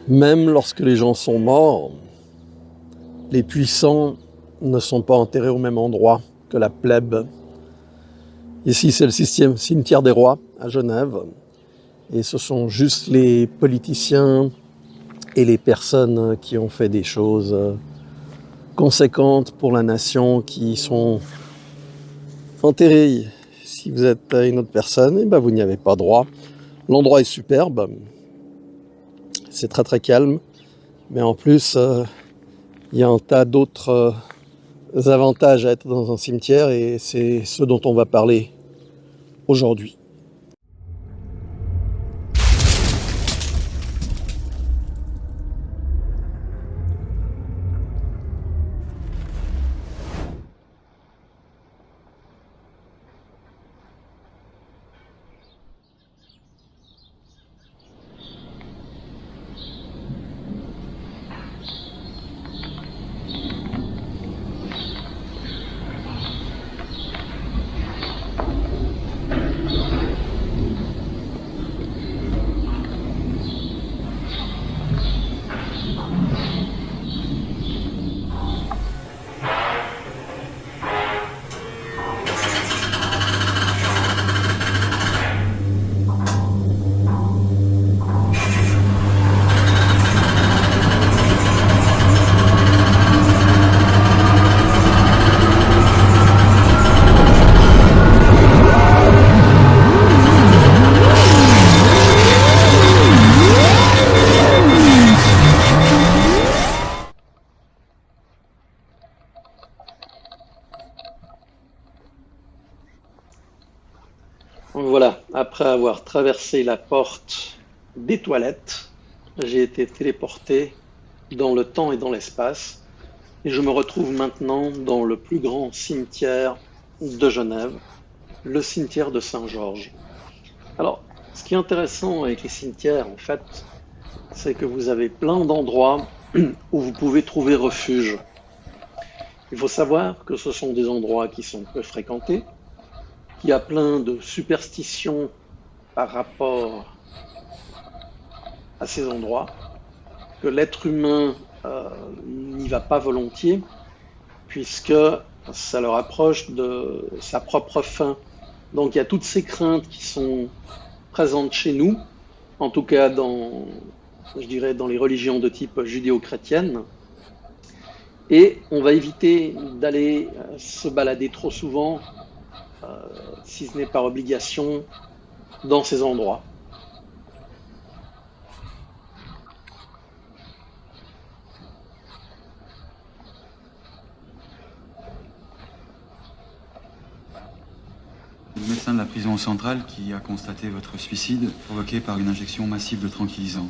Même lorsque les gens sont morts, les puissants ne sont pas enterrés au même endroit que la plèbe. Ici, c'est le cimetière des rois à Genève. Et ce sont juste les politiciens et les personnes qui ont fait des choses conséquentes pour la nation qui sont enterrés. Si vous êtes une autre personne, eh ben vous n'y avez pas droit. L'endroit est superbe, c'est très très calme, mais en plus, il y a un tas d'autres avantages à être dans un cimetière et c'est ce dont on va parler aujourd'hui. Voilà, après avoir traversé la porte des toilettes, j'ai été téléporté dans le temps et dans l'espace et je me retrouve maintenant dans le plus grand cimetière de Genève, le cimetière de Saint-Georges. Alors, ce qui est intéressant avec les cimetières, en fait, c'est que vous avez plein d'endroits où vous pouvez trouver refuge. Il faut savoir que ce sont des endroits qui sont peu fréquentés, qu'il y a plein de superstitions par rapport à ces endroits, que l'être humain n'y va pas volontiers, puisque ça le rapproche de sa propre fin. Donc il y a toutes ces craintes qui sont présentes chez nous, en tout cas dans, je dirais, dans les religions de type judéo-chrétienne. Et on va éviter d'aller se balader trop souvent, si ce n'est par obligation, dans ces endroits. Le médecin de la prison centrale qui a constaté votre suicide provoqué par une injection massive de tranquillisants.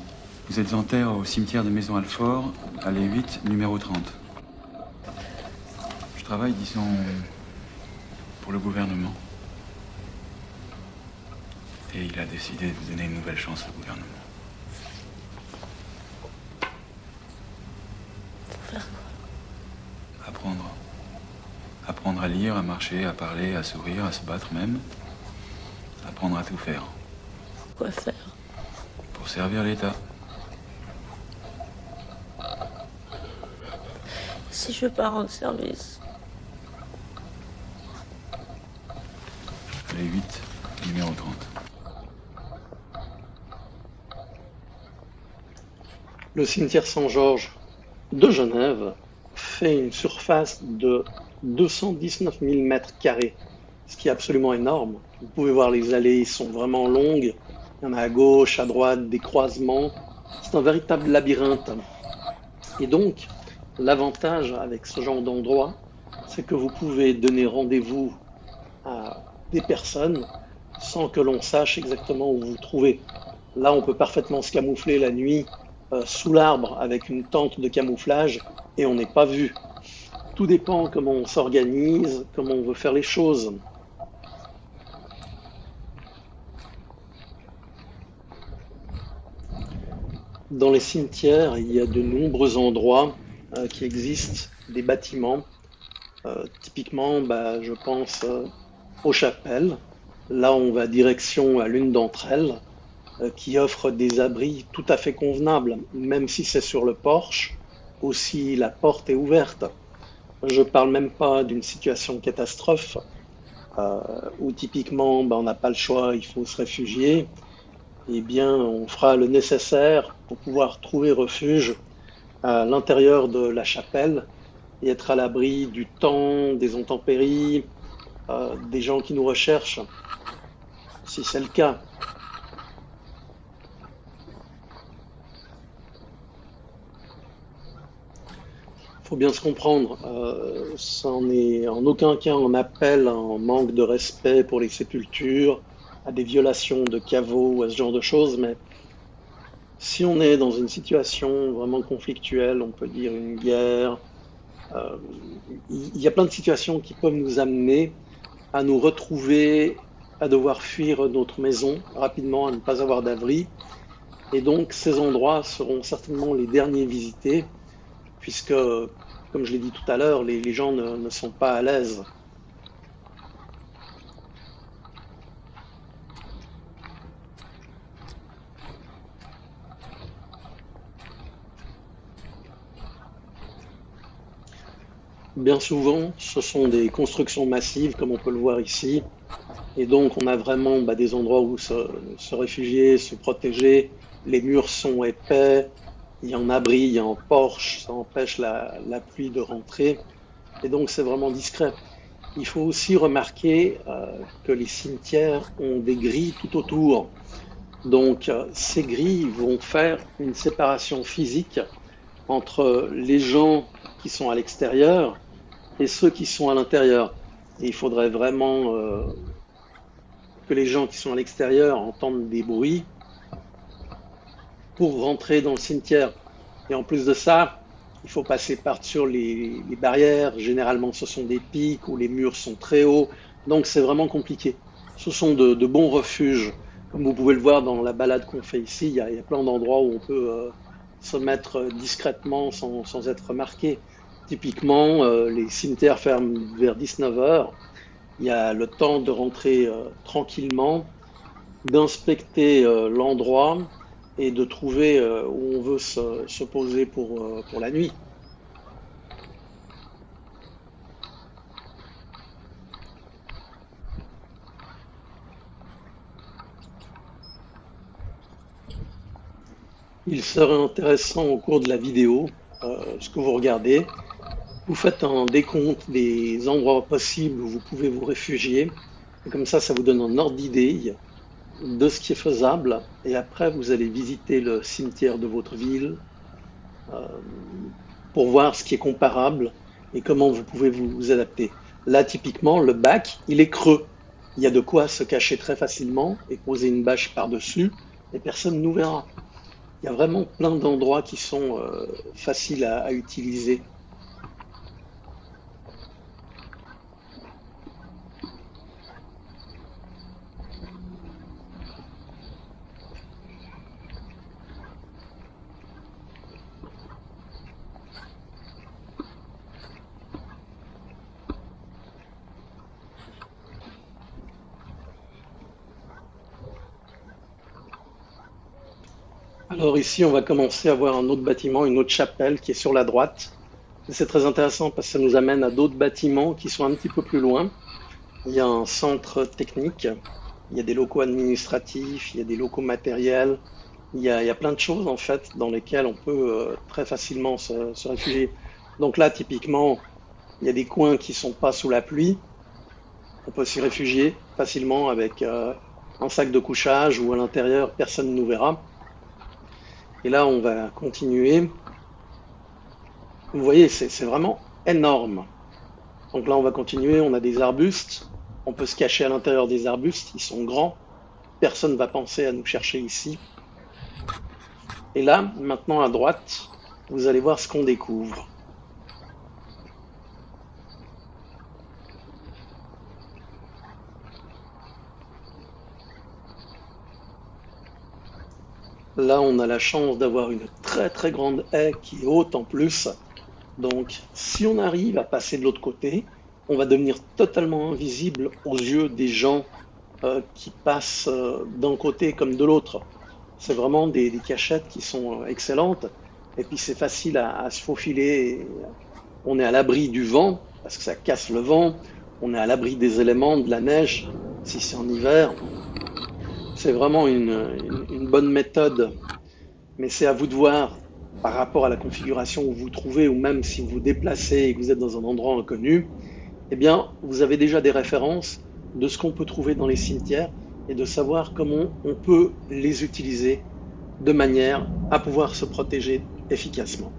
Vous êtes en terre au cimetière de Maison-Alfort, allée 8, numéro 30. Je travaille, disons, pour le gouvernement. Et il a décidé de vous donner une nouvelle chance au gouvernement. Pour faire quoi? Apprendre. Apprendre à lire, à marcher, à parler, à sourire, à se battre même. Apprendre à tout faire. Quoi faire? Pour servir l'État. Si je veux pas rendre service. Allée 8, numéro 30. Le cimetière Saint-Georges de Genève fait une surface de 219 000 mètres carrés, ce qui est absolument énorme. Vous pouvez voir les allées sont vraiment longues. Il y en a à gauche, à droite, des croisements. C'est un véritable labyrinthe. Et donc, l'avantage avec ce genre d'endroit, c'est que vous pouvez donner rendez-vous à des personnes sans que l'on sache exactement où vous vous trouvez. Là, on peut parfaitement se camoufler la nuit sous l'arbre avec une tente de camouflage et on n'est pas vu. Tout dépend comment on s'organise, comment on veut faire les choses. Dans les cimetières, il y a de nombreux endroits qui existent, des bâtiments. Typiquement, je pense aux chapelles. Là, on va direction à l'une d'entre elles. qui offre des abris tout à fait convenables, même si c'est sur le porche, aussi la porte est ouverte. Je parle même pas d'une situation catastrophe euh, où typiquement ben, on n'a pas le choix, il faut se réfugier. Eh bien, on fera le nécessaire pour pouvoir trouver refuge à l'intérieur de la chapelle et être à l'abri du temps, des intempéries, des gens qui nous recherchent, si c'est le cas. Il faut bien se comprendre, ça n'est en aucun cas un appel à un manque de respect pour les sépultures, à des violations de caveaux ou à ce genre de choses, mais si on est dans une situation vraiment conflictuelle, on peut dire une guerre, euh, il y a plein de situations qui peuvent nous amener à nous retrouver, à devoir fuir notre maison rapidement, à ne pas avoir d'abri. Et donc ces endroits seront certainement les derniers visités, puisque, comme je l'ai dit tout à l'heure, les gens ne sont pas à l'aise. Bien souvent, ce sont des constructions massives, comme on peut le voir ici, et donc on a vraiment bah, des endroits où se réfugier, se protéger. Les murs sont épais, il y a un abri, il y a un porche, ça empêche la pluie de rentrer, et donc c'est vraiment discret. Il faut aussi remarquer que les cimetières ont des grilles tout autour. Donc ces grilles vont faire une séparation physique entre les gens qui sont à l'extérieur et ceux qui sont à l'intérieur. Et il faudrait vraiment que les gens qui sont à l'extérieur entendent des bruits pour rentrer dans le cimetière. Et en plus de ça, il faut passer par-dessus les barrières. Généralement, ce sont des pics où les murs sont très hauts. Donc, c'est vraiment compliqué. Ce sont de bons refuges. Comme vous pouvez le voir dans la balade qu'on fait ici, il y a plein d'endroits où on peut se mettre discrètement sans être remarqué. Typiquement, les cimetières ferment vers 19 heures. Il y a le temps de rentrer tranquillement, d'inspecter l'endroit et de trouver où on veut se poser pour la nuit. Il serait intéressant au cours de la vidéo, ce que vous regardez, vous faites un décompte des endroits possibles où vous pouvez vous réfugier. Et comme ça vous donne un ordre d'idée de ce qui est faisable. Et après, vous allez visiter le cimetière de votre ville euh, pour voir ce qui est comparable et comment vous pouvez vous adapter. Là, typiquement, le bac, il est creux. Il y a de quoi se cacher très facilement et poser une bâche par-dessus et personne ne nous verra. Il y a vraiment plein d'endroits qui sont faciles à utiliser. Alors ici, on va commencer à voir un autre bâtiment, une autre chapelle qui est sur la droite. C'est très intéressant parce que ça nous amène à d'autres bâtiments qui sont un petit peu plus loin. Il y a un centre technique, il y a des locaux administratifs, il y a des locaux matériels, il y a plein de choses en fait dans lesquelles on peut très facilement se réfugier. Donc là, typiquement, il y a des coins qui sont pas sous la pluie. On peut s'y réfugier facilement avec un sac de couchage ou à l'intérieur, personne ne nous verra. Et là, on va continuer. Vous voyez, c'est vraiment énorme. Donc là, on va continuer. On a des arbustes. On peut se cacher à l'intérieur des arbustes. Ils sont grands. Personne ne va penser à nous chercher ici. Et là, maintenant à droite, vous allez voir ce qu'on découvre. Là, on a la chance d'avoir une très très grande haie qui est haute en plus. Donc, si on arrive à passer de l'autre côté, on va devenir totalement invisible aux yeux des gens qui passent d'un côté comme de l'autre. C'est vraiment des cachettes qui sont excellentes. Et puis c'est facile à se faufiler. On est à l'abri du vent, parce que ça casse le vent. On est à l'abri des éléments, de la neige, si c'est en hiver. C'est vraiment une bonne méthode. Mais c'est à vous de voir par rapport à la configuration où vous vous trouvez, ou même si vous vous déplacez et que vous êtes dans un endroit inconnu, eh bien, vous avez déjà des références de ce qu'on peut trouver dans les cimetières et de savoir comment on peut les utiliser de manière à pouvoir se protéger efficacement.